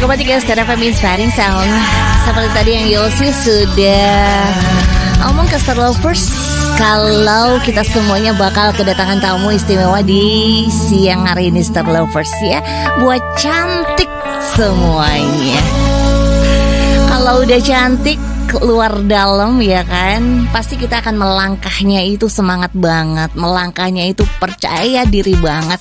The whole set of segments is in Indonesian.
101,3 Star FM Inspiring Sound. Seperti tadi yang Yosi sudah ngomong ke Star Lovers kalau kita semuanya bakal kedatangan tamu istimewa di siang hari ini Star Lovers ya. Buat cantik semuanya. Kalau udah cantik luar dalam ya kan, pasti kita akan melangkahnya itu semangat banget, melangkahnya itu percaya diri banget.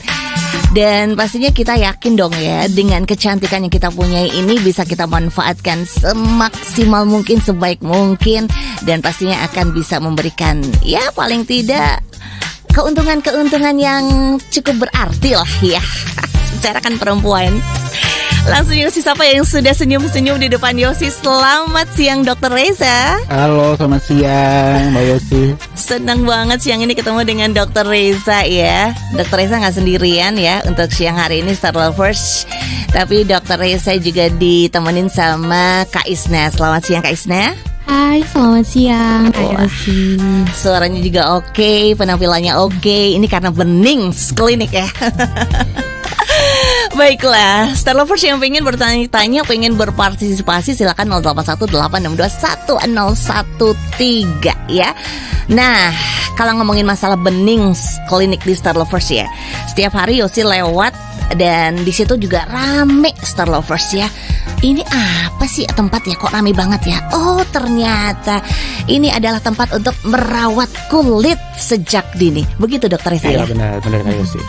Dan pastinya kita yakin dong ya, dengan kecantikan yang kita punyai ini bisa kita manfaatkan semaksimal mungkin, sebaik mungkin. Dan pastinya akan bisa memberikan ya paling tidak keuntungan-keuntungan yang cukup berarti lah ya. Secara kan perempuan. Langsung Yosi siapa yang sudah senyum-senyum di depan Yosi. Selamat siang Dr. Reza. Halo, selamat siang Mbak Yosi. Senang banget siang ini ketemu dengan Dr. Reza ya. Dr. Reza gak sendirian ya untuk siang hari ini Star Lovers. Tapi Dr. Reza juga ditemenin sama Kak Isna. Selamat siang Kak Isna. Hai, selamat siang Kak Yosi. Suaranya juga oke, penampilannya oke. Ini karena Bening Klinik ya. Baiklah, Star Lovers yang pengen bertanya-tanya, pengen berpartisipasi, silakan 0818621013 ya. Nah, kalau ngomongin masalah Bening Klinik di Star Lovers ya, setiap hari Yosi lewat dan di situ juga rame Star Lovers ya. Ini apa sih tempat ya, kok rame banget ya? Oh, ternyata ini adalah tempat untuk merawat kulit sejak dini. Begitu Dokter Reza ya? Iya benar Kak Yosi.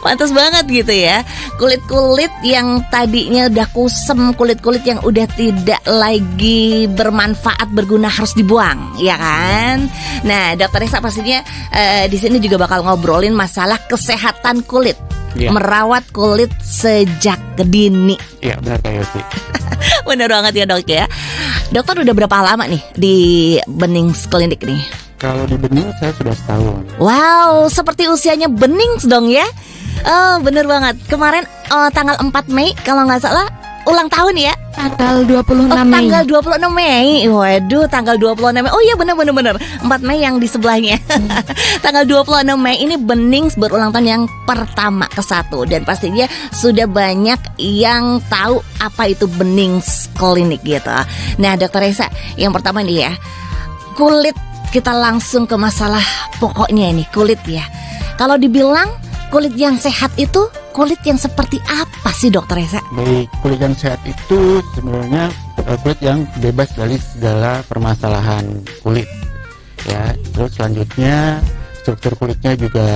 Pantas banget gitu ya. Kulit-kulit yang tadinya udah kusem, kulit-kulit yang udah tidak lagi bermanfaat, berguna harus dibuang, ya kan? Nah, Dokter Reza pastinya di sini juga bakal ngobrolin masalah kesehatan kulit. Ya. Merawat kulit sejak dini. Iya benar Kak Yosi. Benar banget ya dok ya. Dokter udah berapa lama nih di Bening Klinik nih? Kalau di Bening saya sudah setahun. Wow, seperti usianya Bening dong ya. Oh bener banget. Kemarin tanggal 4 Mei kalau gak salah ulang tahun ya. Tanggal 26 Mei. Tanggal 26 Mei. Waduh, tanggal 26 Mei. Oh iya bener 4 Mei yang di sebelahnya. Tanggal 26 Mei ini Bening berulang tahun yang pertama ke-1. Dan pastinya sudah banyak yang tahu apa itu Bening Klinik gitu. Nah Dokter Reza, yang pertama nih ya, kulit. Kita langsung ke masalah pokoknya ini, kulit ya. Kalau dibilang kulit yang sehat itu kulit yang seperti apa sih Dokter Reza? Baik, kulit yang sehat itu sebenarnya kulit yang bebas dari segala permasalahan kulit. Ya, terus selanjutnya struktur kulitnya juga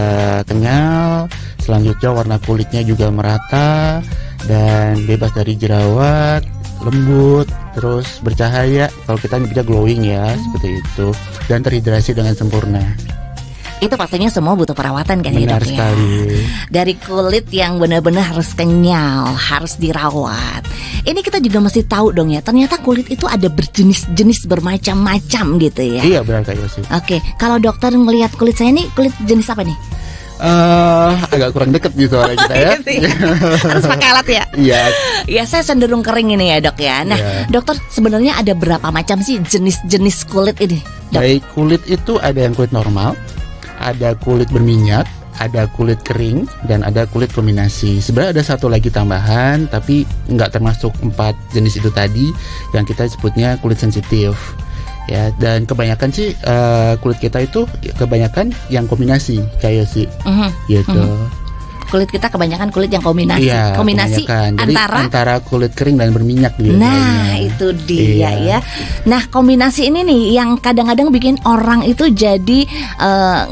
kenyal, selanjutnya warna kulitnya juga merata dan bebas dari jerawat, lembut, terus bercahaya. Kalau kita bisa glowing ya, seperti itu, dan terhidrasi dengan sempurna. Itu pastinya semua butuh perawatan kan ya Benar dok sekali. Ya. Dari kulit yang benar-benar harus kenyal, harus dirawat. Ini kita juga mesti tahu dong ya, ternyata kulit itu ada berjenis-jenis bermacam-macam gitu ya. Iya benar Kak Yosi. Oke, kalau dokter ngelihat kulit saya nih, kulit jenis apa nih? Agak kurang deket gitu suara kita ya. Harus pakai alat ya? Iya. Ya saya cenderung kering ini ya dok ya. Nah dokter sebenarnya ada berapa macam sih jenis-jenis kulit ini dok? Baik, kulit itu ada yang kulit normal, ada kulit berminyak, ada kulit kering, dan ada kulit kombinasi. Sebenarnya ada satu lagi tambahan, tapi nggak termasuk 4 jenis itu tadi, yang kita sebutnya kulit sensitif. Ya, dan kebanyakan sih kulit kita itu kebanyakan yang kombinasi kayak sih, gitu. Kulit kita kebanyakan kulit yang kombinasi. Iya, kombinasi antara kulit kering dan berminyak gitu. Nah, itu dia ya. Nah, kombinasi ini nih yang kadang-kadang bikin orang itu jadi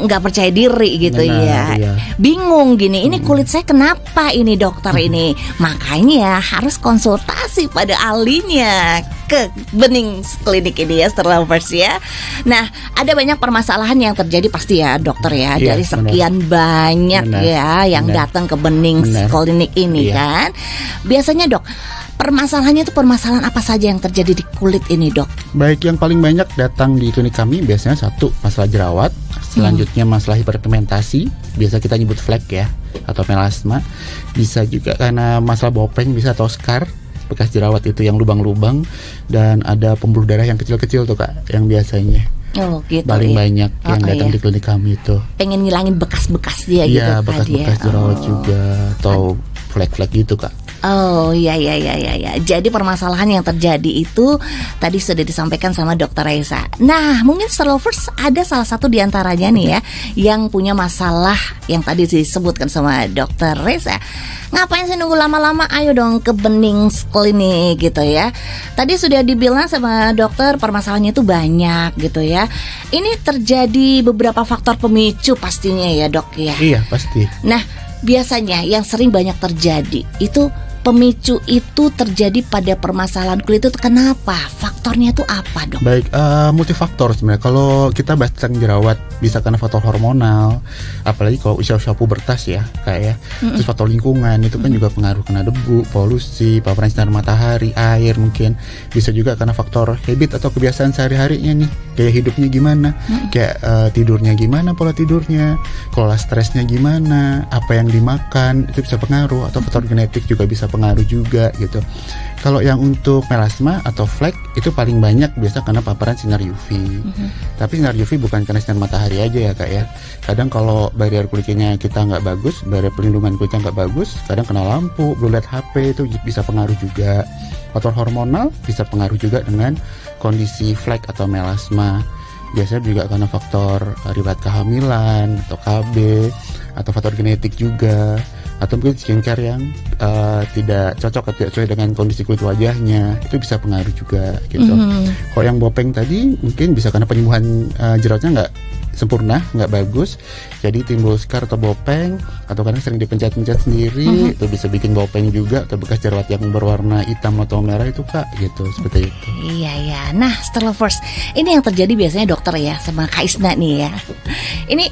nggak percaya diri gitu. Benar, ya. Iya. Bingung gini. Ini kulit saya kenapa ini dokter ini? Makanya harus konsultasi pada ahlinya ke Bening Klinik ini ya, Star Lovers ya. Nah, ada banyak permasalahan yang terjadi pasti ya dokter ya. Iya, dari sekian banyak ya yang datang ke Bening Klinik ini kan. Biasanya dok, permasalahannya itu permasalahan apa saja yang terjadi di kulit ini dok? Baik, yang paling banyak datang di klinik kami biasanya satu masalah jerawat, selanjutnya masalah hiperpigmentasi, biasa kita nyebut flek ya, atau melasma. Bisa juga karena masalah bopeng bisa atau scar, bekas jerawat itu yang lubang-lubang, dan ada pembuluh darah yang kecil-kecil tuh Kak, yang biasanya Oh gitu. Paling banyak yang datang di klinik kami itu. Pengen ngilangin bekas-bekas dia gitu. Iya, bekas-bekas jerawat juga atau flek-flek gitu Kak. Oh iya. Jadi permasalahan yang terjadi itu tadi sudah disampaikan sama Dokter Reza. Nah, mungkin Star Lovers ada salah satu diantaranya nih ya yang punya masalah yang tadi disebutkan sama Dokter Reza. Ngapain sih nunggu lama-lama? Ayo dong ke Bening Klinik gitu ya. Tadi sudah dibilang sama dokter permasalahannya itu banyak gitu ya. Ini terjadi beberapa faktor pemicu pastinya ya dok ya. Iya pasti. Nah biasanya yang sering banyak terjadi itu pemicu itu terjadi pada permasalahan kulit itu kenapa? Faktornya itu apa dok? Baik, multifaktor sebenarnya. Kalau kita bahas tentang jerawat bisa karena faktor hormonal, apalagi kalau usia-usia pubertas ya kayak ya. Terus faktor lingkungan itu kan juga pengaruh, kena debu, polusi, paparan sinar matahari, air mungkin. Bisa juga karena faktor habit atau kebiasaan sehari-harinya nih, kayak hidupnya gimana, kayak tidurnya gimana, pola tidurnya, kelola stresnya gimana, apa yang dimakan itu bisa pengaruh, atau faktor genetik juga bisa pengaruh juga gitu. Kalau yang untuk melasma atau flek itu paling banyak biasa karena paparan sinar UV. Tapi sinar UV bukan karena sinar matahari aja ya kak ya. Kadang kalau barrier kulitnya kita nggak bagus, barrier pelindungan kulitnya nggak bagus, kadang kena lampu, blue light HP itu bisa pengaruh juga. Faktor hormonal bisa pengaruh juga dengan kondisi flek atau melasma. Biasanya juga karena faktor riwayat kehamilan atau KB atau faktor genetik juga, atau mungkin skincare yang tidak cocok atau tidak sesuai dengan kondisi kulit wajahnya, itu bisa pengaruh juga gitu. Kalau yang bopeng tadi mungkin bisa karena penyembuhan jerawatnya nggak sempurna, nggak bagus, jadi timbul scar atau bopeng, atau kadang sering dipencet-pencet sendiri, itu bisa bikin bopeng juga, atau bekas jerawat yang berwarna hitam atau merah itu kak, gitu seperti itu. Iya. Nah, Star Lovers, ini yang terjadi biasanya dokter ya sama Kak Isna nih ya. Ini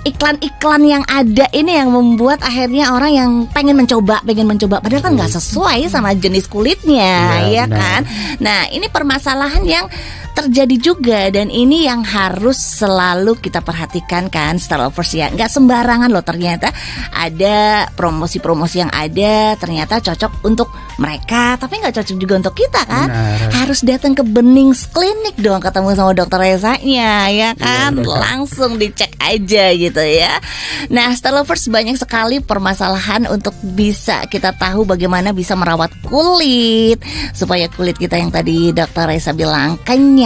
iklan-iklan yang ada ini yang membuat akhirnya orang yang pengen mencoba padahal kan nggak sesuai sama jenis kulitnya ya kan. Nah ini permasalahan yang terjadi juga, dan ini yang harus selalu kita perhatikan kan Star Lovers ya. Nggak sembarangan loh, ternyata ada promosi-promosi yang ada ternyata cocok untuk mereka tapi nggak cocok juga untuk kita kan. Harus datang ke Bening Klinik dong, ketemu sama Dokter Rezanya ya kan. Langsung dicek aja gitu ya. Nah Star Lovers, banyak sekali permasalahan untuk bisa kita tahu bagaimana bisa merawat kulit supaya kulit kita yang tadi Dokter Reza bilang kenyal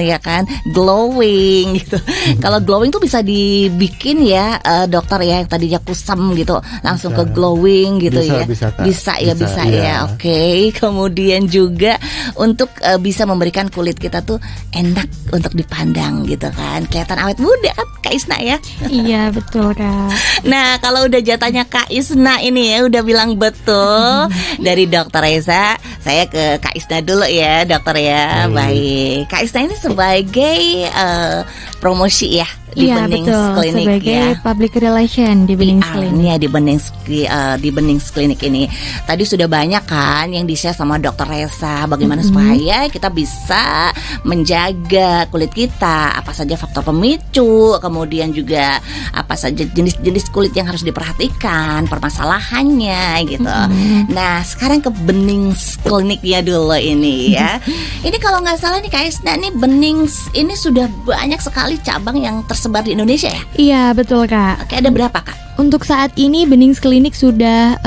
ya kan, glowing gitu. Kalau glowing tuh bisa dibikin ya dokter ya, yang tadinya kusam gitu langsung ke glowing gitu ya. Bisa ya. Oke. Kemudian juga untuk bisa memberikan kulit kita tuh enak untuk dipandang gitu kan, kelihatan awet muda kan Kak Isna ya. Iya betul kak. Nah kalau udah jatahnya Kak Isna ini ya udah bilang betul dari Dokter Reza, saya ke Kak Isna dulu ya dokter ya. Baik, Kak Isna ini sebagai promosi ya di Bening Klinik sebagai ya, public relation di Bening Klinik. Ya di Bening Klinik ini tadi sudah banyak kan yang di-share sama Dokter Reza bagaimana supaya kita bisa menjaga kulit kita, apa saja faktor pemicu, kemudian juga apa saja jenis-jenis kulit yang harus diperhatikan, permasalahannya gitu. Nah sekarang ke Bening Kliniknya dulu ini ya. Ini kalau nggak salah nih Kak Isna, nih Bening ini sudah banyak sekali cabang yang tersebar di Indonesia ya? Iya betul kak. Oke, ada berapa kak? Untuk saat ini Bening Klinik sudah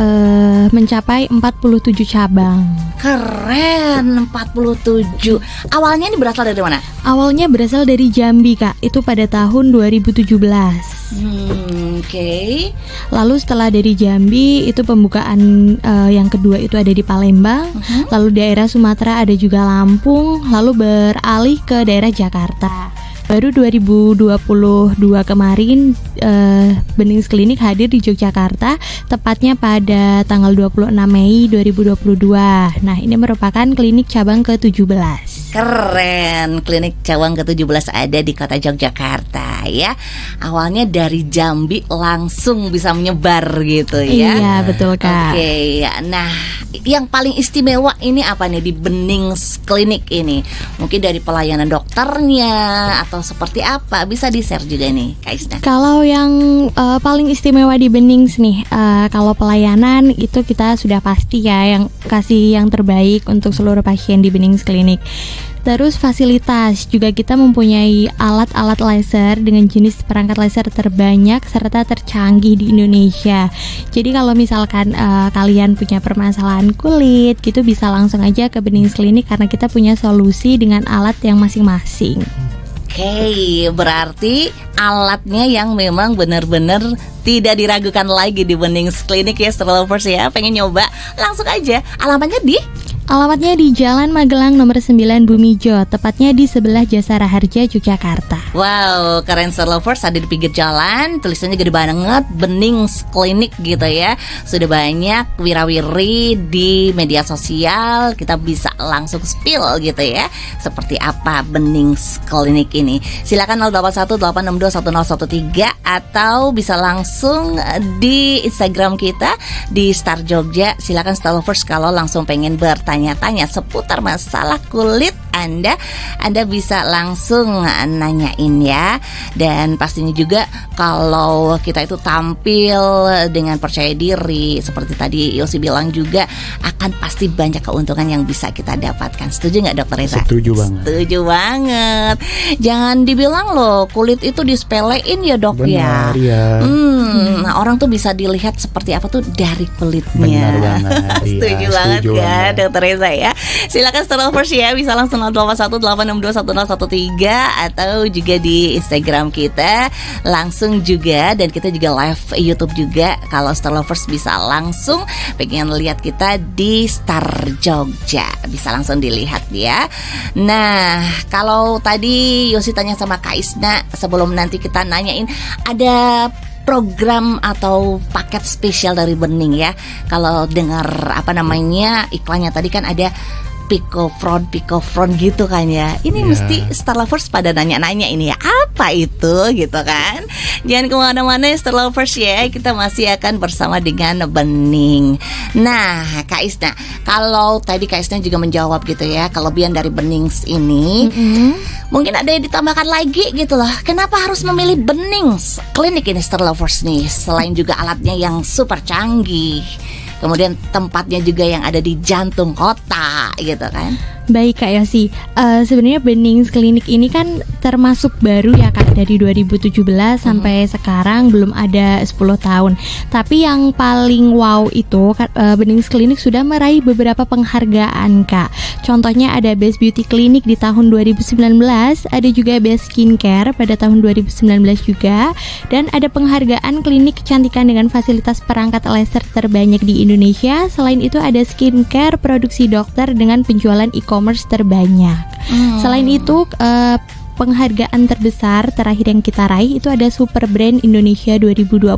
mencapai 47 cabang. Keren, 47. Awalnya ini berasal dari mana? Awalnya berasal dari Jambi kak, itu pada tahun 2017. Oke. Lalu setelah dari Jambi itu pembukaan yang kedua itu ada di Palembang. Lalu daerah Sumatera ada juga Lampung. Lalu beralih ke daerah Jakarta. Baru 2022 kemarin Bening Klinik hadir di Yogyakarta, tepatnya pada tanggal 26 Mei 2022. Nah ini merupakan klinik cabang ke-17. Keren, klinik cabang ke-17 ada di kota Yogyakarta ya. Awalnya dari Jambi langsung bisa menyebar gitu ya. Iya betul kak. Oke, nah yang paling istimewa ini apa nih di Bening Klinik ini? Mungkin dari pelayanan dokternya atau seperti apa, bisa di-share juga nih Kak Isna. Kalau yang paling istimewa di Bening nih, kalau pelayanan itu kita sudah pasti ya yang kasih yang terbaik untuk seluruh pasien di Bening Klinik. Terus fasilitas, juga kita mempunyai alat-alat laser dengan jenis perangkat laser terbanyak serta tercanggih di Indonesia. Jadi kalau misalkan kalian punya permasalahan kulit gitu, bisa langsung aja ke Benings Klinik karena kita punya solusi dengan alat yang masing-masing. Oke, berarti alatnya yang memang benar-benar tidak diragukan lagi di Benings Klinik ya, Starlovers ya. Pengen nyoba, langsung aja. Alamatnya Alamatnya di Jalan Magelang nomor 9 Bumijo, tepatnya di sebelah Jasa Raharja, Yogyakarta. Wow, keren Starlovers, ada di pinggir jalan, tulisannya gede banget, Benings Klinik gitu ya. Sudah banyak wirawiri di media sosial, kita bisa langsung spill gitu ya, seperti apa Benings Klinik ini. Silakan 0818621013 atau bisa langsung di Instagram kita di Star Jogja. Silakan Starlovers kalau langsung pengen bertanya-tanya seputar masalah kulit Anda bisa langsung nanyain ya. Dan pastinya juga kalau kita itu tampil dengan percaya diri, seperti tadi Yosi bilang juga, akan pasti banyak keuntungan yang bisa kita dapatkan. Setuju nggak Dokter Reza? Setuju banget. Setuju banget. Jangan dibilang loh kulit itu disepelein ya Dok. Benar, ya. Nah, orang tuh bisa dilihat seperti apa tuh dari kulitnya. Benar banget. Setuju banget kan Dokter Reza ya. Silakan Starlovers ya, bisa langsung 0818621013 atau juga di Instagram kita langsung juga, dan kita juga live YouTube juga. Kalau Starlovers bisa langsung pengen lihat kita di Star Jogja, bisa langsung dilihat ya. Nah, kalau tadi Yosi tanya sama Kak Isna, sebelum nanti kita nanyain, ada program atau paket spesial dari Bening ya. Kalau dengar iklannya tadi kan ada Pico front gitu kan ya. Ini mesti Starlovers pada nanya-nanya ini ya, apa itu gitu kan. Jangan kemana-mana Starlovers ya, kita masih akan bersama dengan Bening. Nah Kak Isna, kalau tadi Kak Isna juga menjawab gitu ya, kelebihan dari Benings ini mungkin ada yang ditambahkan lagi gitu loh. Kenapa harus memilih Benings Klinik ini Starlovers nih, selain juga alatnya yang super canggih, kemudian tempatnya juga yang ada di jantung kota gitu kan. Baik Kak Yosi, sebenarnya Benings Klinik ini kan termasuk baru ya Kak, dari 2017 sampai sekarang belum ada 10 tahun. Tapi yang paling wow itu Benings Klinik sudah meraih beberapa penghargaan Kak. Contohnya ada Best Beauty Clinic di tahun 2019, ada juga Best Skincare pada tahun 2019 juga, dan ada penghargaan klinik kecantikan dengan fasilitas perangkat laser terbanyak di Indonesia. Selain itu ada skincare produksi dokter dengan penjualan e-commerce terbanyak. Selain itu penghargaan terbesar terakhir yang kita raih itu ada Super Brand Indonesia 2022.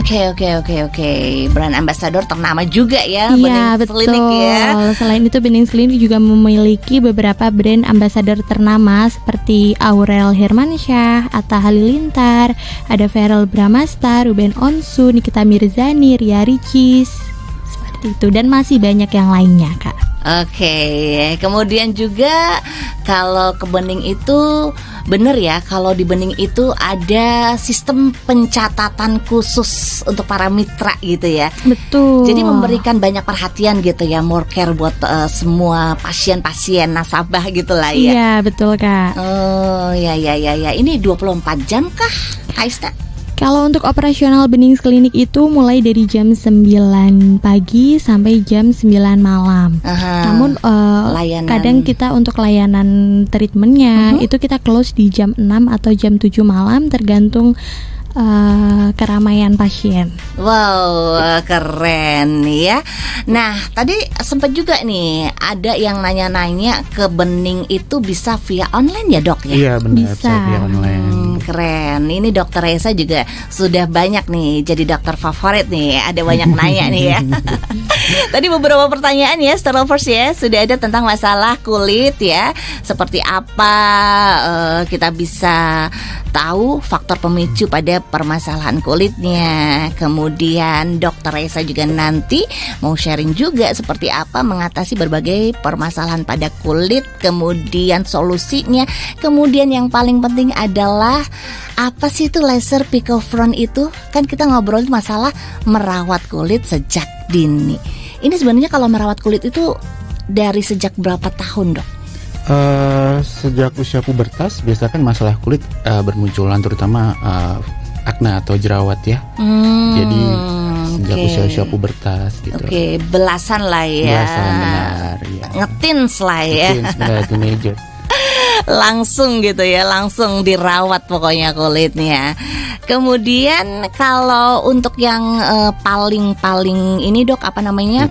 Oke. Brand ambassador ternama juga ya. Iya betul. Klinik ya. Selain itu Benings Klinik juga memiliki beberapa brand ambassador ternama seperti Aurel Hermansyah, Atta Halilintar, ada Feral Bramasta, Ruben Onsu, Nikita Mirzani, Ria Ricis, seperti itu, dan masih banyak yang lainnya Kak. Oke, kemudian juga kalau ke Bening itu bener ya, kalau di Bening itu ada sistem pencatatan khusus untuk para mitra gitu ya. Betul. Jadi memberikan banyak perhatian gitu ya, more care buat semua pasien-pasien nasabah gitu lah ya. Iya betul Kak. Oh ya. Ini 24 jam kah Kak Isna? Kalau untuk operasional Benings Klinik itu mulai dari jam 9 pagi sampai jam 9 malam. Namun kadang kita untuk layanan treatmentnya itu kita close di jam 6 atau jam 7 malam tergantung keramaian pasien. Wow, keren ya. Nah, tadi sempat juga nih ada yang nanya-nanya ke Bening itu bisa via online ya Dok ya? Iya benar, bisa via online. Keren. Ini Dokter Reza juga sudah banyak nih jadi dokter favorit nih. Ada banyak nanya nih ya. Tadi beberapa pertanyaan ya Starlovers ya, sudah ada tentang masalah kulit ya. Seperti apa kita bisa tahu faktor pemicu pada permasalahan kulitnya. Kemudian Dokter Reza juga nanti mau sharing juga seperti apa mengatasi berbagai permasalahan pada kulit, kemudian solusinya. Kemudian yang paling penting adalah apa sih itu laser Pico Front itu? Kan kita ngobrol masalah merawat kulit sejak dini. Ini sebenarnya kalau merawat kulit itu dari sejak berapa tahun, Dok? Sejak usia pubertas biasanya kan masalah kulit bermunculan, terutama akne atau jerawat ya. Jadi sejak usia pubertas gitu. Oke, belasan lah ya. Belasan, benar ya. Ngetins lah ya. Ngetins, benar, teenager. Langsung gitu ya, langsung dirawat pokoknya kulitnya. Kemudian kalau untuk yang paling ini, Dok, apa namanya?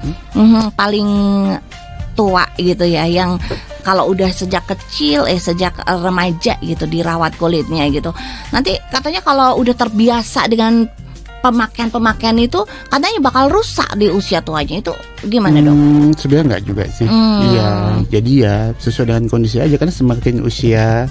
Paling tua gitu ya, yang kalau udah sejak kecil sejak remaja gitu dirawat kulitnya gitu. Nanti katanya kalau udah terbiasa dengan pemakaian itu katanya bakal rusak di usia tuanya, itu gimana, Dok? Sebenarnya enggak juga sih. Iya, jadi ya sesuai dengan kondisi aja, kan semakin usia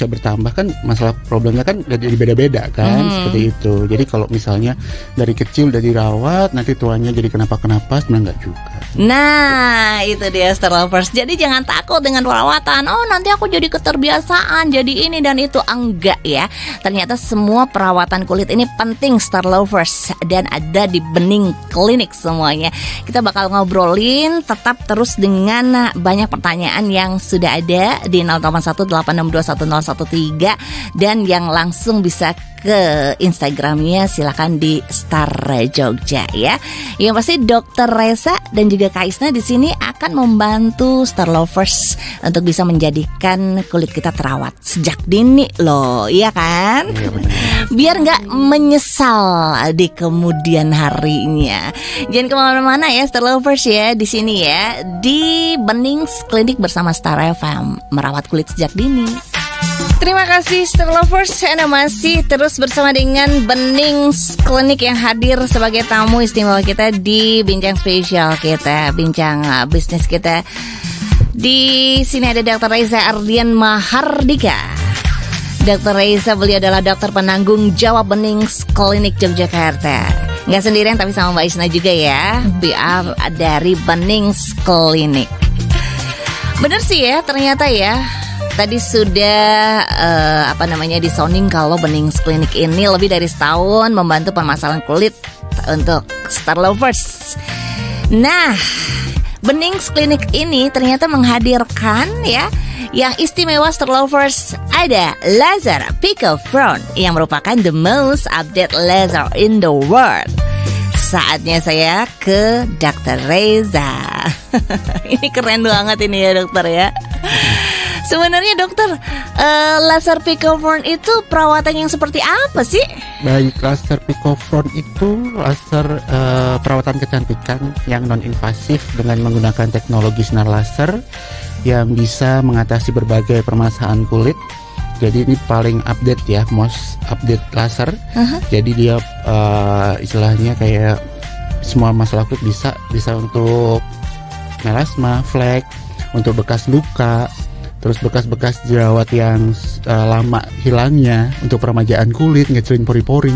bertambah kan masalah problemnya kan jadi beda-beda kan, seperti itu. Jadi kalau misalnya dari kecil udah dirawat, nanti tuanya jadi kenapa-kenapa, sebenarnya enggak juga. Nah, itu dia Star Lovers. Jadi jangan takut dengan perawatan. Oh, nanti aku jadi keterbiasaan, jadi ini dan itu. Enggak ya. Ternyata semua perawatan kulit ini penting Star Lovers, dan ada di Bening Klinik semuanya. Kita bakal ngobrolin tetap terus dengan banyak pertanyaan yang sudah ada di 0818621013, dan yang langsung bisa ke Instagramnya silakan di Star Jogja ya. Yang pasti Dr. Reza dan juga Kak Isna di sini akan membantu Star Lovers untuk bisa menjadikan kulit kita terawat sejak dini loh, iya kan? Iya, benar. Biar nggak menyesal di kemudian harinya. Jangan kemana-mana ya Star Lovers ya, di sini ya di Bening Klinik bersama Star FM, merawat kulit sejak dini. Terima kasih Star Lovers, Anda masih terus bersama dengan Bening Klinik yang hadir sebagai tamu istimewa kita di bincang spesial kita, bincang bisnis kita. Di sini ada Dr. Reza Ardian Mahardika. Dr. Reza, beliau adalah dokter penanggung jawab Bening Klinik Yogyakarta. Nggak sendirian tapi sama Mbak Isna juga ya, PR dari Bening Klinik. Bener sih ya, ternyata ya. Tadi sudah disounding kalau Bening Klinik ini lebih dari setahun membantu permasalahan kulit untuk Star Lovers. Nah, Bening Klinik ini ternyata menghadirkan ya yang istimewa Star Lovers, ada laser Pico Front yang merupakan the most updated laser in the world. Saatnya saya ke Dr. Reza. Ini keren banget ini ya dokter ya. Sebenarnya dokter, laser Pico Front itu perawatan yang seperti apa sih? Baik, laser Pico Front itu laser perawatan kecantikan yang non-invasif dengan menggunakan teknologi sinar laser yang bisa mengatasi berbagai permasalahan kulit. Jadi ini paling update ya, most update laser. Jadi dia istilahnya kayak semua masalah kulit bisa untuk melasma, flek, untuk bekas luka, terus bekas-bekas jerawat yang lama hilangnya, untuk peremajaan kulit, ngecilin pori-pori,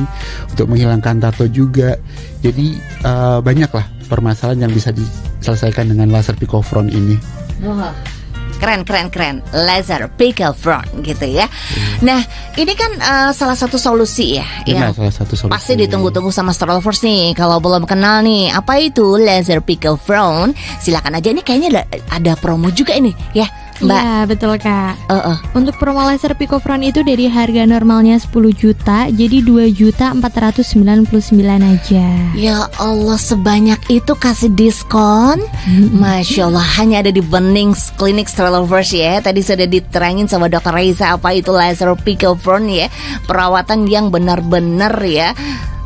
untuk menghilangkan tato juga. Jadi banyaklah permasalahan yang bisa diselesaikan dengan laser Pico Front ini. Wah, keren laser Pico Front gitu ya. Nah, ini kan salah satu solusi ya. Benar, salah satu solusi. Pasti ditunggu-tunggu sama Star Lovers nih. Kalau belum kenal nih, apa itu laser Pico Front? Silakan aja, ini kayaknya ada promo juga ini ya, Mbak. Iya, betul Kak. Untuk promo laser Pico Front itu dari harga normalnya 10 juta jadi 2.499.000 aja. Ya Allah, sebanyak itu kasih diskon. Masya Allah, hanya ada di Bening Klinik Star Lovers ya. Tadi sudah diterangin sama Dr. Reza apa itu laser Pico Front ya. Perawatan yang benar-benar ya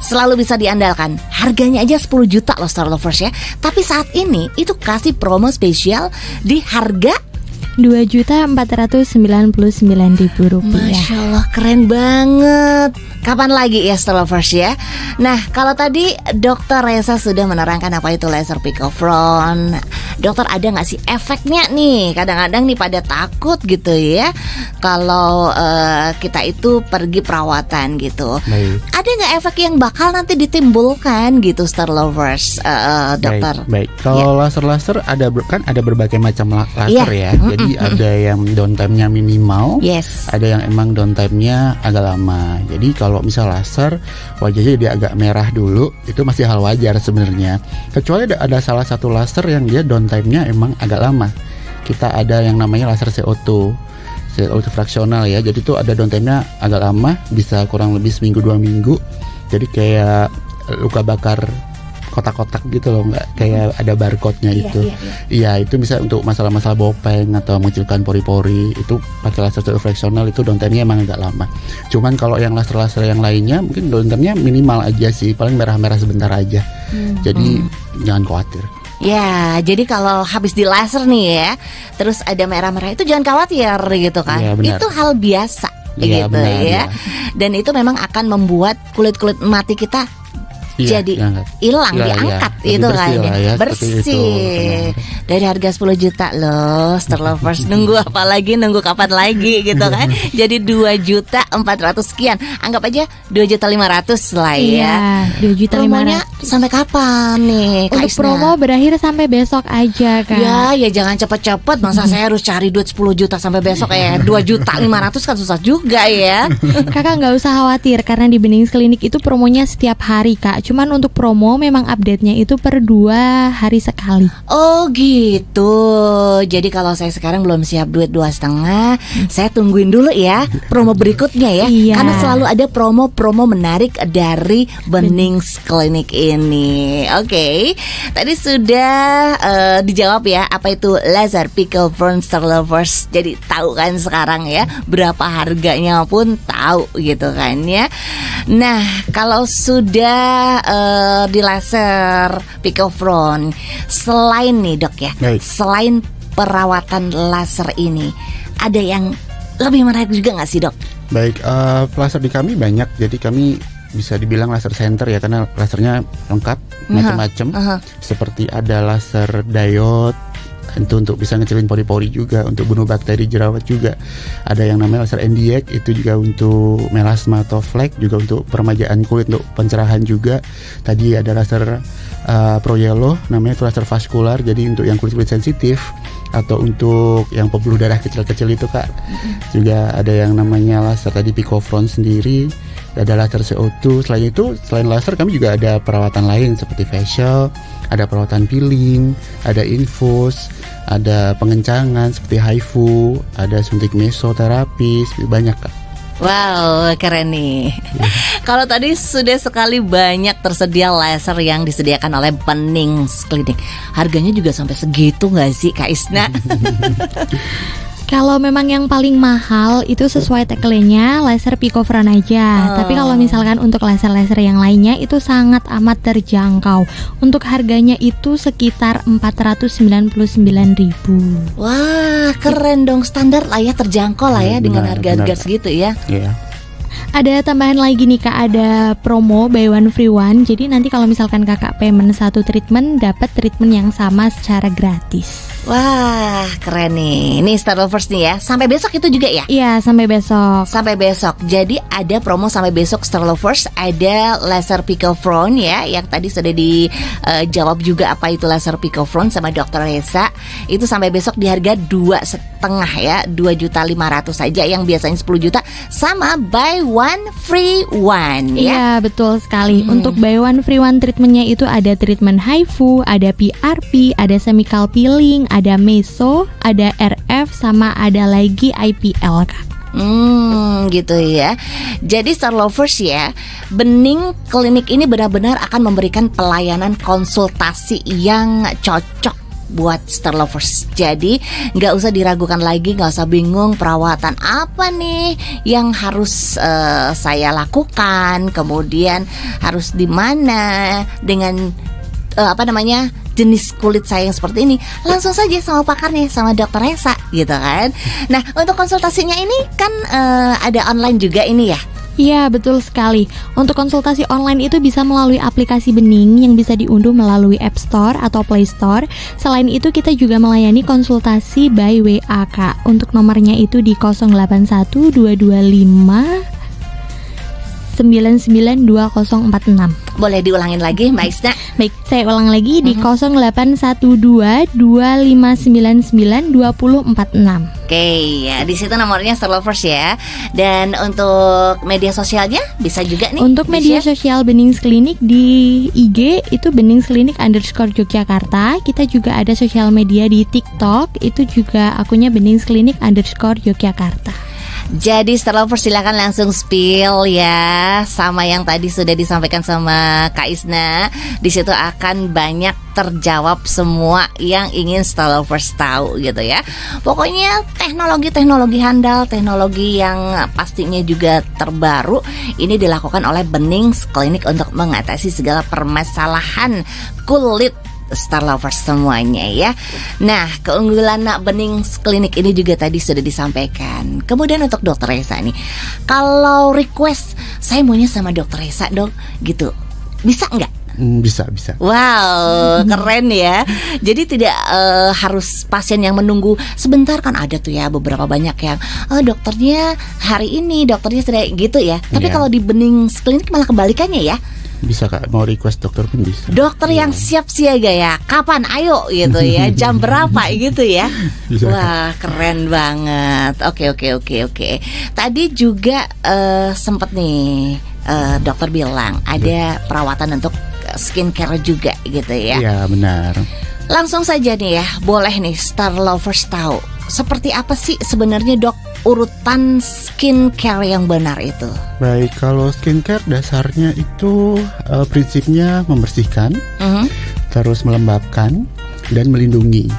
selalu bisa diandalkan. Harganya aja 10 juta loh Star Lovers ya. Tapi saat ini itu kasih promo spesial di harga Rp2.499.000. Masya Allah, keren banget. Kapan lagi ya Star Lovers ya? Nah, kalau tadi Dr. Reza sudah menerangkan apa itu laser Pico Front. Dokter, ada gak sih efeknya nih? Kadang-kadang nih pada takut gitu ya kalau kita itu pergi perawatan gitu. Baik. Ada gak efek yang bakal nanti ditimbulkan gitu Star Lovers, dokter? Baik. Kalau laser-laser ada berbagai macam laser ya. Jadi ada yang downtime-nya minimal, ada yang emang downtime-nya agak lama. Jadi kalau misal laser wajahnya dia agak merah dulu, itu masih hal wajar sebenarnya. Kecuali ada salah satu laser yang dia downtime downtime-nya emang agak lama. Kita ada yang namanya laser CO2 fraksional ya. Jadi tuh ada downtime-nya agak lama, bisa kurang lebih seminggu 2 minggu. Jadi kayak luka bakar kotak-kotak gitu loh, nggak kayak ada barcode-nya itu. Iya, itu bisa untuk masalah-masalah bopeng atau mengecilkan pori-pori. Itu pakai laser fraksional itu downtime-nya emang agak lama. Cuman kalau yang laser-laser yang lainnya mungkin downtime-nya minimal aja sih, paling merah-merah sebentar aja. Jadi jangan khawatir. Ya, jadi kalau habis di laser nih ya, terus ada merah-merah itu jangan khawatir gitu kan. Ya, benar. Itu hal biasa Iya, gitu benar, ya. Dan itu memang akan membuat kulit-kulit mati kita jadi hilang, diangkat itu kan ya. Bersih. Dari harga 10 juta loh, Star Lovers. Nunggu apa lagi, nunggu kapan lagi gitu kan. Jadi 2.400.000 sekian. Anggap aja 2.500.000 lah ya. 2.500.000. Promonya sampai kapan nih Kak Untuk Isna? promo berakhir sampai besok aja Kak. Ya jangan cepet-cepet. Masa saya harus cari duit 10 juta sampai besok ya. 2.500.000 kan susah juga ya. Kakak nggak usah khawatir karena di Bening Klinik itu promonya setiap hari Kak. Cuman untuk promo memang update-nya itu per 2 hari sekali. Oh gitu. Jadi kalau saya sekarang belum siap duit 2,5, saya tungguin dulu ya promo berikutnya ya. Iya. Karena selalu ada promo-promo menarik dari Bening Klinik ini. Oke. Tadi sudah dijawab ya apa itu laser pickle front Star Lovers. Jadi tahu kan sekarang ya berapa harganya pun tahu gitu kan ya. Nah kalau sudah di laser pickle front, selain nih dok ya, selain perawatan laser ini, ada yang lebih menarik juga nggak sih dok? Baik, laser di kami banyak, jadi kami bisa dibilang laser center ya, karena lasernya lengkap, macam-macam. Seperti ada laser diode, itu untuk bisa ngecilin pori-pori juga, untuk bunuh bakteri jerawat juga. Ada yang namanya laser NDX, itu juga untuk melasma atau flek, juga untuk peremajaan kulit, untuk pencerahan juga. Tadi ada laser Pro Yellow, namanya itu laser vaskular, jadi untuk yang kulit-kulit sensitif atau untuk yang pembuluh darah kecil-kecil itu Kak. Juga ada yang namanya laser tadi Picofront sendiri, ada laser CO2. Selain itu, selain laser kami juga ada perawatan lain seperti facial, ada perawatan peeling, ada infus, ada pengencangan seperti HIFU, ada suntik mesoterapi, banyak Kak. Wow, keren nih. Kalau tadi sudah sekali banyak tersedia laser yang disediakan oleh Bening Klinik, harganya juga sampai segitu nggak sih Kak Isna? Kalau memang yang paling mahal itu sesuai tagline-nya laser Picofront aja. Tapi kalau misalkan untuk laser-laser yang lainnya itu sangat amat terjangkau. Untuk harganya itu sekitar 499.000. Wah, keren dong, standar lah ya, terjangkau lah ya, dengan harga-harga segitu ya. Iya. Ada tambahan lagi nih Kak, ada promo buy one free one. Jadi nanti kalau misalkan Kakak payment 1 treatment, dapat treatment yang sama secara gratis. Wah, keren nih. Ini Star Lovers nih ya. Sampai besok itu juga ya? Iya, sampai besok. Sampai besok. Jadi ada promo sampai besok Star Lovers. Ada laser Picofront ya, yang tadi sudah dijawab juga apa itu laser Picofront sama Dr. Reza. Itu sampai besok di harga 2,5 ya, 2.500.000 saja, yang biasanya 10 juta, sama buy one free one ya. Iya, betul sekali. Untuk buy one free one treatmentnya itu ada treatment HIFU, ada PRP, ada chemical peeling, ada meso, ada RF, sama ada lagi IPL Kak. Gitu ya. Jadi Star Lovers ya, Bening Klinik ini benar-benar akan memberikan pelayanan konsultasi yang cocok buat Star Lovers. Jadi nggak usah diragukan lagi, nggak usah bingung perawatan apa nih yang harus saya lakukan, kemudian harus di mana dengan jenis kulit saya yang seperti ini. Langsung saja sama pakarnya, sama Dr. Reza gitu kan. Nah, untuk konsultasinya ini kan ada online juga ini ya. Iya, betul sekali. Untuk konsultasi online itu bisa melalui aplikasi Bening yang bisa diunduh melalui App Store atau Play Store. Selain itu kita juga melayani konsultasi by WA Kak. Untuk nomornya itu di 081 225 992046. Boleh diulangin lagi Mbak Isna? Baik, saya ulang lagi di 0812 2599 2046. Oke, ya di situ nomornya Star Lovers ya. Dan untuk media sosialnya bisa juga nih. Untuk media sosial Benings Klinik di IG itu Benings_Klinik_Yogyakarta. Kita juga ada sosial media di TikTok, itu juga akunnya Benings_Klinik_Yogyakarta. Jadi Star Lovers silakan langsung spill ya, sama yang tadi sudah disampaikan sama Kak Isna. Di situ akan banyak terjawab semua yang ingin Star Lovers tahu gitu ya. Pokoknya teknologi handal, teknologi yang pastinya juga terbaru, ini dilakukan oleh Benings Klinik untuk mengatasi segala permasalahan kulit Star Lovers semuanya ya. Nah, keunggulan Benings Klinik ini juga tadi sudah disampaikan. Kemudian untuk Dokter Resa nih, kalau request saya maunya sama Dokter Resa dong, gitu, bisa nggak? Bisa. Wow, keren ya. Jadi tidak harus pasien yang menunggu sebentar, kan ada tuh ya beberapa banyak yang dokternya hari ini, dokternya sudah gitu ya. Tapi kalau di Benings Klinik malah kebalikannya ya. Bisa Kak, mau request dokter pun bisa. Dokter yang siap siaga ya. Kapan? Ayo gitu ya. Jam berapa gitu ya. Bisa. Wah, keren banget. Oke. Tadi juga sempat nih dokter bilang ada perawatan untuk skincare juga gitu ya. Iya, benar. Langsung saja nih ya, boleh nih Star Lovers tahu seperti apa sih sebenarnya dok urutan skincare yang benar itu? Baik, kalau skincare dasarnya itu prinsipnya membersihkan, terus melembabkan dan melindungi.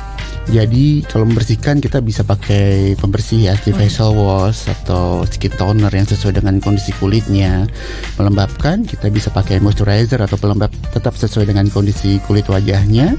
Jadi kalau membersihkan kita bisa pakai pembersih ya, facial wash atau skin toner yang sesuai dengan kondisi kulitnya. Melembabkan kita bisa pakai moisturizer atau pelembab tetap sesuai dengan kondisi kulit wajahnya.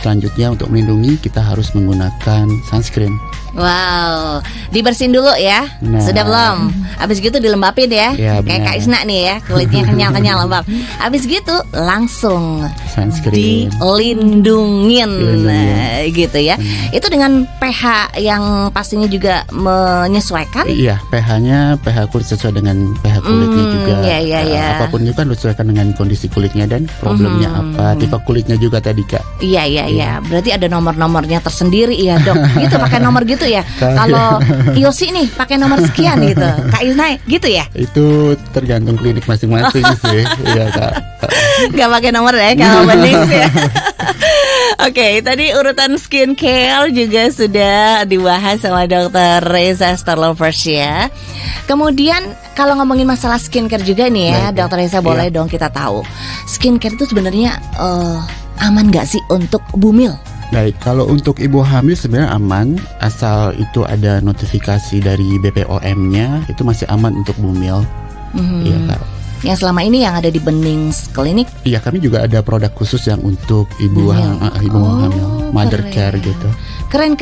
Selanjutnya untuk melindungi kita harus menggunakan sunscreen. Wow, dibersihin dulu ya. Nah. Sudah belum? Habis gitu dilembapin ya. Ya, kayak benar. Kak Isna nih ya, kulitnya kenyal-kenyal lembab. Habis gitu langsung Sunscreen. dilindungin. Nah, gitu ya. Itu dengan pH yang pastinya juga menyesuaikan. Iya, pH-nya pH kulit sesuai dengan pH kulitnya juga. Iya. Apapun itu kan disesuaikan dengan kondisi kulitnya dan problemnya apa, tipe kulitnya juga tadi Kak. Iya. Berarti ada nomor-nomornya tersendiri ya dok. Gitu pakai nomor gitu ya. Kalau Yosi nih pakai nomor sekian gitu. Kak Isna gitu ya. Itu tergantung klinik masing-masing sih. Iya Kak. Gak pakai nomor ya kalau Benings ya. Oke, tadi urutan skincare juga sudah dibahas sama Dokter Resa Star Lovers ya. Kemudian kalau ngomongin masalah skincare juga nih ya, Dokter Resa boleh dong kita tahu skincare itu sebenarnya aman gak sih untuk bumil? Baik, kalau untuk ibu hamil sebenarnya aman, asal itu ada notifikasi dari BPOM-nya, itu masih aman untuk bumil. Iya Kak. Yang selama ini yang ada di Benings Klinik? Iya, kami juga ada produk khusus yang untuk ibu hamil, mother care gitu. Keren.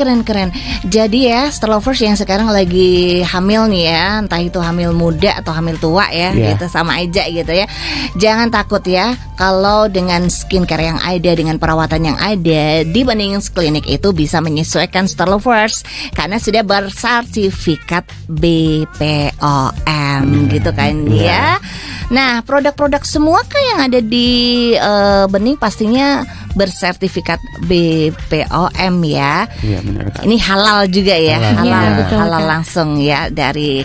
Jadi ya Star Lovers yang sekarang lagi hamil nih ya, entah itu hamil muda atau hamil tua ya, gitu sama aja gitu ya. Jangan takut ya, kalau dengan skincare yang ada, dengan perawatan yang ada di Benings Klinik itu bisa menyesuaikan Star Lovers karena sudah bersertifikat BPOM gitu kan ya. Nah, produk-produk semua kan yang ada di Bening pastinya bersertifikat BPOM ya. Iya, benar Kak. Ini halal juga ya, halal Kak. langsung ya dari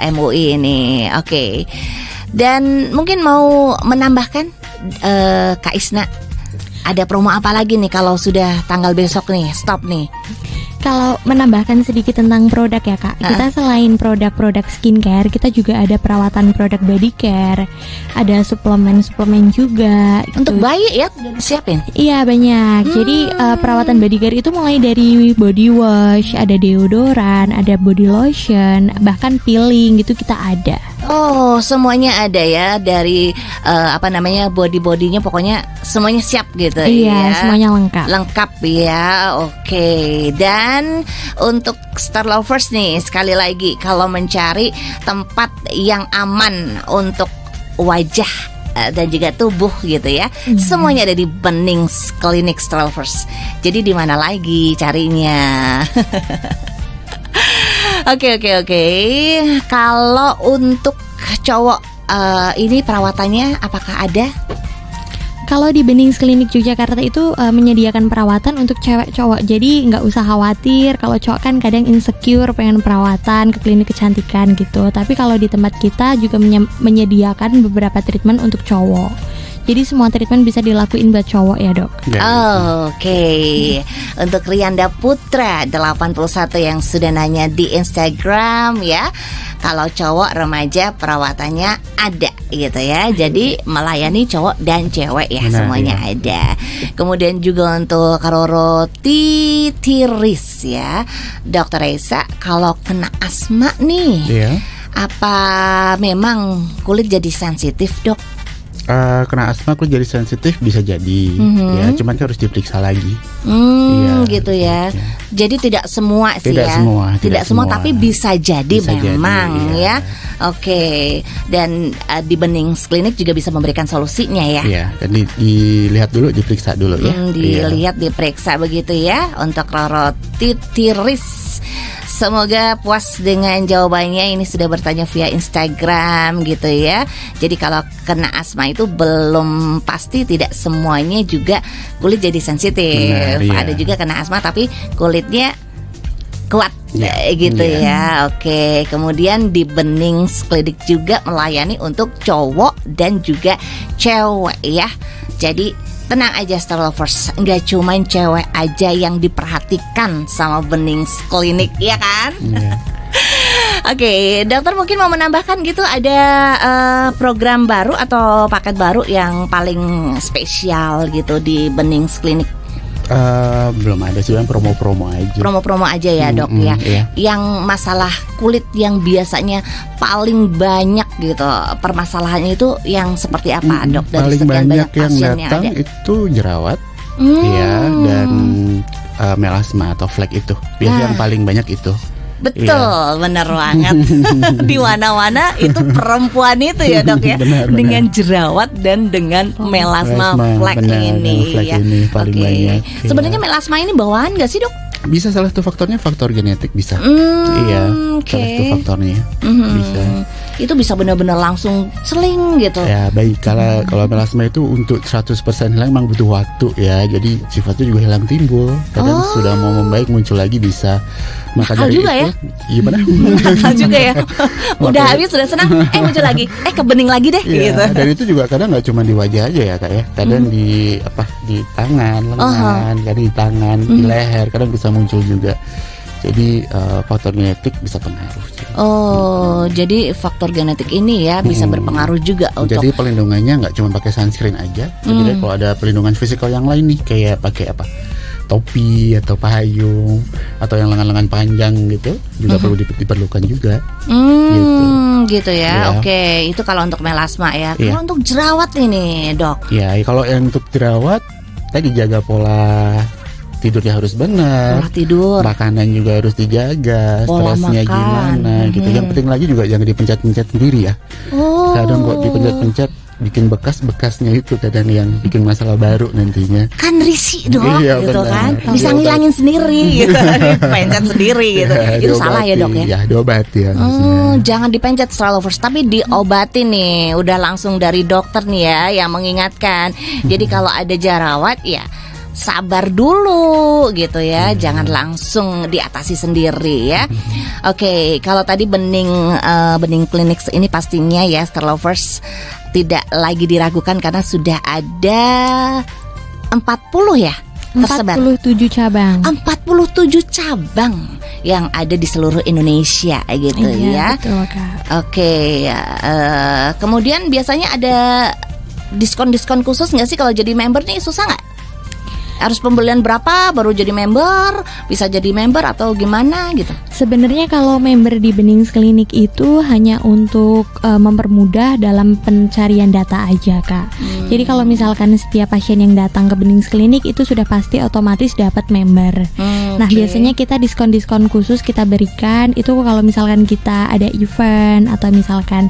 MUI ini. Oke. Dan mungkin mau menambahkan Kak Isna, ada promo apa lagi nih kalau sudah tanggal besok nih, stop nih? Kalau menambahkan sedikit tentang produk ya Kak, kita selain produk-produk skincare, kita juga ada perawatan produk body care, ada suplemen juga. Untuk bayi ya udah disiapin? Iya banyak. Jadi perawatan body care itu mulai dari body wash, ada deodoran, ada body lotion, bahkan peeling gitu kita ada. Oh, semuanya ada ya dari body-bodinya, pokoknya semuanya siap gitu. Iya, ya. semuanya lengkap. Lengkap ya. Oke. Dan untuk Star Lovers nih, sekali lagi kalau mencari tempat yang aman untuk wajah dan juga tubuh gitu ya, semuanya ada di Benings Klinik Star Lovers. Jadi di mana lagi carinya? Oke. Kalau untuk cowok ini perawatannya apakah ada? Kalau di Benings Klinik Yogyakarta itu menyediakan perawatan untuk cewek cowok. Jadi nggak usah khawatir. Kalau cowok kan kadang insecure pengen perawatan ke klinik kecantikan gitu. Tapi kalau di tempat kita juga menyediakan beberapa treatment untuk cowok. Jadi semua treatment bisa dilakuin buat cowok ya dok. Oke. Untuk Rianda Putra 81 yang sudah nanya di Instagram ya, kalau cowok remaja perawatannya ada gitu ya. Jadi melayani cowok dan cewek ya, semuanya ada. Kemudian juga untuk Roro Titiris ya, Dokter Reza, kalau kena asma nih, apa memang kulit jadi sensitif dok? Kena asma kulit jadi sensitif bisa jadi, ya, cuman harus diperiksa lagi. Gitu ya. Jadi tidak semua sih tidak ya. Tidak semua, tapi bisa jadi bisa memang jadi, ya. Oke. Dan di Benings Klinik juga bisa memberikan solusinya ya. Iya, dan dilihat dulu, diperiksa dulu ya. Dilihat, diperiksa begitu ya. Untuk Roro Titiris, semoga puas dengan jawabannya. Ini sudah bertanya via Instagram gitu ya. Jadi kalau kena asma itu belum pasti, tidak semuanya juga kulit jadi sensitif. Ada juga kena asma tapi kulitnya kuat gitu ya. Oke. Kemudian di Benings Klinik juga melayani untuk cowok dan juga cewek ya. Jadi tenang aja Star Lovers, nggak cuman cewek aja yang diperhatikan sama Benings Klinik, ya kan? Oke, dokter mungkin mau menambahkan gitu, ada program baru atau paket baru yang paling spesial gitu di Benings Klinik? Belum ada sih, promo-promo aja. Promo-promo aja ya dok ya. Yang masalah kulit yang biasanya paling banyak gitu, permasalahannya itu yang seperti apa dok? Dari paling sekian banyak pasien yang datang itu jerawat, ya, dan melasma atau flek itu. Biasanya yang paling banyak itu. Betul, benar banget. Di mana-mana itu perempuan itu ya dok ya, dengan jerawat dan dengan melasma flek ini ya. Paling banyak. Sebenarnya melasma ini bawaan nggak sih dok? Bisa, salah satu faktornya faktor genetik bisa. Salah satu faktornya bisa. Itu bisa benar-benar langsung seling gitu. Ya baik, kalau melasma itu untuk 100% hilang memang butuh waktu ya. Jadi sifatnya juga hilang timbul. Kadang sudah mau membaik muncul lagi bisa. Maka dari juga itu, ya? Gimana? Nakal juga ya. Udah habis, sudah senang, muncul lagi. Ke bening lagi deh gitu. Dan itu juga kadang nggak cuma di wajah aja ya kak ya. Kadang di tangan, lengan, kadang di tangan, di leher, kadang bisa muncul juga. Jadi faktor genetik bisa pengaruh. Jadi faktor genetik ini ya bisa berpengaruh juga untuk. Jadi pelindungannya nggak cuma pakai sunscreen aja. Jadi kalau ada pelindungan fisikal yang lain nih, kayak pakai topi atau payung atau yang lengan-lengan panjang gitu juga perlu diperlukan juga. Gitu ya. Oke, itu kalau untuk melasma ya. Kalau untuk jerawat ini dok? Ya, kalau yang untuk jerawat tadi jaga pola tidurnya harus benar, tidur, makanan juga harus dijaga, stresnya gimana gitu. Yang penting lagi juga jangan dipencet-pencet sendiri ya. Kadang kok dipencet-pencet bikin bekasnya itu kadang yang bikin masalah baru nantinya. Kan risih dok, gitu kan. Bisa ngilangin sendiri gitu. Pencet sendiri gitu. Itu salah ya dok ya? Ya diobati ya. Jangan dipencet Star Lovers, tapi diobati nih. Udah langsung dari dokter nih ya yang mengingatkan. Jadi kalau ada jerawat ya sabar dulu gitu ya, jangan langsung diatasi sendiri ya. Oke, kalau tadi Bening Klinik ini pastinya ya Star Lovers tidak lagi diragukan karena sudah ada 40 ya tersebar. 47 cabang. 47 cabang yang ada di seluruh Indonesia gitu ya. Betul, Kak. Oke, kemudian biasanya ada diskon-diskon khusus nggak sih kalau jadi member nih? Susah nggak? Harus pembelian berapa baru jadi member? Bisa jadi member atau gimana gitu? Sebenarnya kalau member di Benings Klinik itu hanya untuk mempermudah dalam pencarian data aja kak. Jadi kalau misalkan setiap pasien yang datang ke Benings Klinik itu sudah pasti otomatis dapat member. Nah biasanya kita diskon-diskon khusus kita berikan itu kalau misalkan kita ada event atau misalkan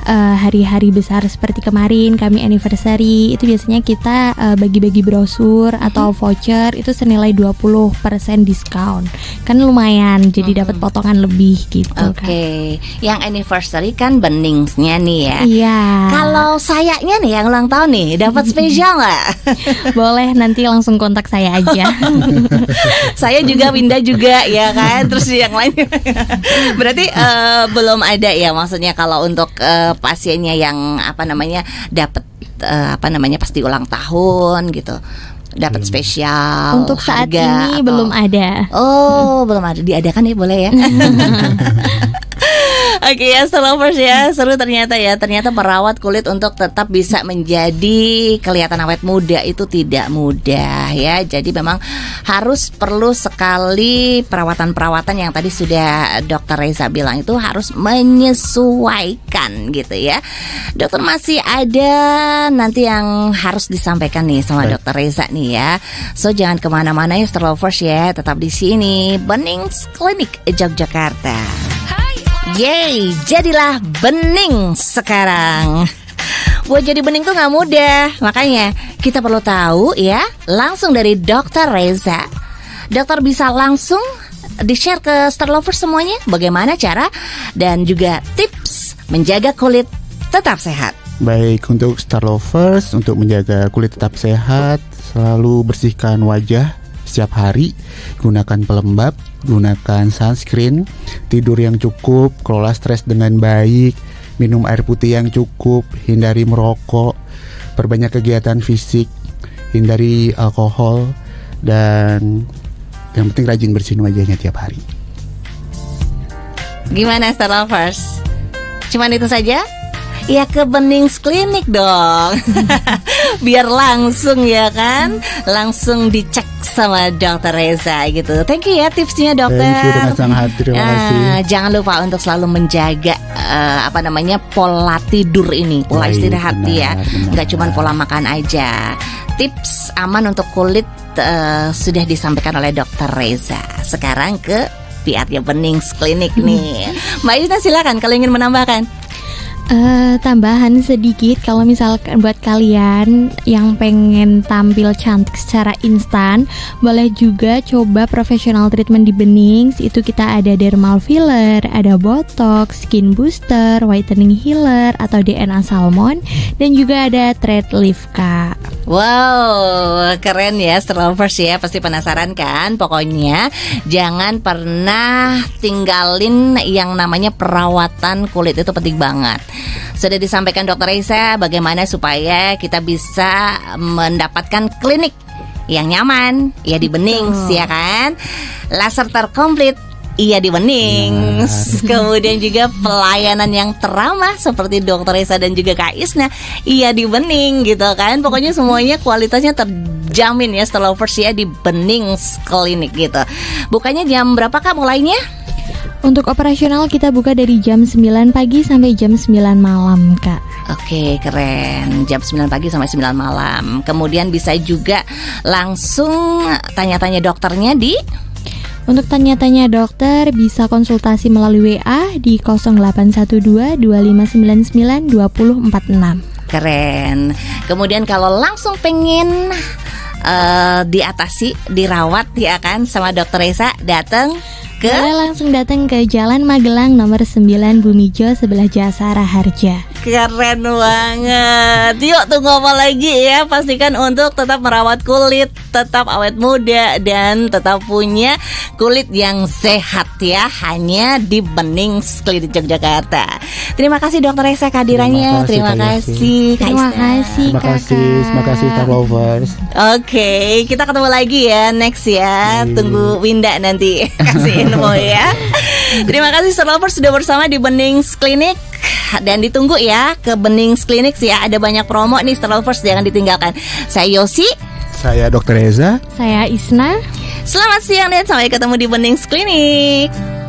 hari-hari besar seperti kemarin kami anniversary, itu biasanya kita bagi-bagi brosur atau voucher itu senilai 20% diskon. Kan lumayan, jadi dapat potongan lebih gitu. Oke. Yang anniversary kan Beningsnya nih ya. Iya. Kalau sayanya nih yang ulang tahun nih, dapat spesial nggak? Boleh, nanti langsung kontak saya aja. Saya juga, Winda juga ya kan. Terus yang lain berarti belum ada ya, maksudnya kalau untuk pasiennya yang dapat pas di ulang tahun gitu, dapat spesial untuk saat harga ini belum ada. Oh, belum ada. Diadakan ya, boleh ya. Oke ya, Lovers ya, seru ternyata ya. Ternyata merawat kulit untuk tetap bisa menjadi kelihatan awet muda itu tidak mudah ya. Jadi memang perlu sekali perawatan-perawatan yang tadi sudah Dokter Reza bilang, itu harus menyesuaikan gitu ya. Dokter, masih ada nanti yang harus disampaikan nih sama Dokter Reza nih ya. So jangan kemana-mana ya, Lovers ya, tetap di sini Benings Klinik Yogyakarta. Yeay, jadilah bening sekarang. Buat jadi bening tuh gak mudah. Makanya kita perlu tahu ya, langsung dari Dokter Reza. Dokter bisa langsung di-share ke Lovers semuanya bagaimana cara dan juga tips menjaga kulit tetap sehat. Baik, untuk Lovers, untuk menjaga kulit tetap sehat, selalu bersihkan wajah setiap hari, gunakan pelembab, gunakan sunscreen, tidur yang cukup, kelola stres dengan baik, minum air putih yang cukup, hindari merokok, perbanyak kegiatan fisik, hindari alkohol, dan yang penting rajin bersihin wajahnya tiap hari. Gimana Lovers? Cuman itu saja? Ya ke Benings Klinik dong. Biar langsung ya kan, langsung dicek sama Dokter Reza gitu. Thank you ya tipsnya dokter. Thank you dengan sangat, terima kasih. Jangan lupa untuk selalu menjaga pola tidur ini, pola istirahat ya. Gak cuma pola makan aja. Tips aman untuk kulit sudah disampaikan oleh Dokter Reza. Sekarang ke PR-nya Benings Klinik nih. Mbak Isna silakan kalau ingin menambahkan. Tambahan sedikit, kalau misalkan buat kalian yang pengen tampil cantik secara instan, boleh juga coba professional treatment di Benings. Itu kita ada dermal filler, ada botox, skin booster, whitening healer atau DNA salmon, dan juga ada thread lift, Kak. Wow, keren ya Lovers ya, pasti penasaran kan? Pokoknya jangan pernah tinggalin yang namanya perawatan kulit, itu penting banget. Sudah disampaikan Dokter Reza bagaimana supaya kita bisa mendapatkan klinik yang nyaman, ya di Benings ya kan? Laser terkomplit, iya di Benings. Kemudian juga pelayanan yang teramah seperti Dokter Reza dan juga Kak Isna, iya di Benings gitu kan. Pokoknya semuanya kualitasnya terjamin ya Lovers ya di Benings Klinik gitu. Bukanya jam berapa Kak mulainya? Untuk operasional kita buka dari jam 9 pagi sampai jam 9 malam, Kak. Oke, keren. Jam 9 pagi sampai 9 malam. Kemudian bisa juga langsung tanya-tanya dokternya di... Untuk tanya-tanya dokter bisa konsultasi melalui WA di 0812 2599 2046. Keren. Kemudian kalau langsung pengen diatasi, dirawat ya kan sama Dokter Reza, datang ke... Boleh langsung datang ke Jalan Magelang nomor 9 Bumijo sebelah Jasara Harja. Keren banget. Yuk tunggu apa lagi ya. Pastikan untuk tetap merawat kulit, tetap awet muda, dan tetap punya kulit yang sehat ya. Hanya di Benings Klinik Yogyakarta. Terima kasih Dokter Reza kehadirannya. Terima kasih Terima kasih Star Lovers. Oke, kita ketemu lagi ya next ya. Tunggu Winda nanti kasih info ya. Terima kasih Star Lovers sudah bersama di Benings Klinik. Dan ditunggu ya ke Benings Klinik ya. Ada banyak promo nih Star Lovers, jangan ditinggalkan. Saya Yosi. Saya Dokter Reza. Saya Isna. Selamat siang dan sampai ketemu di Benings Klinik.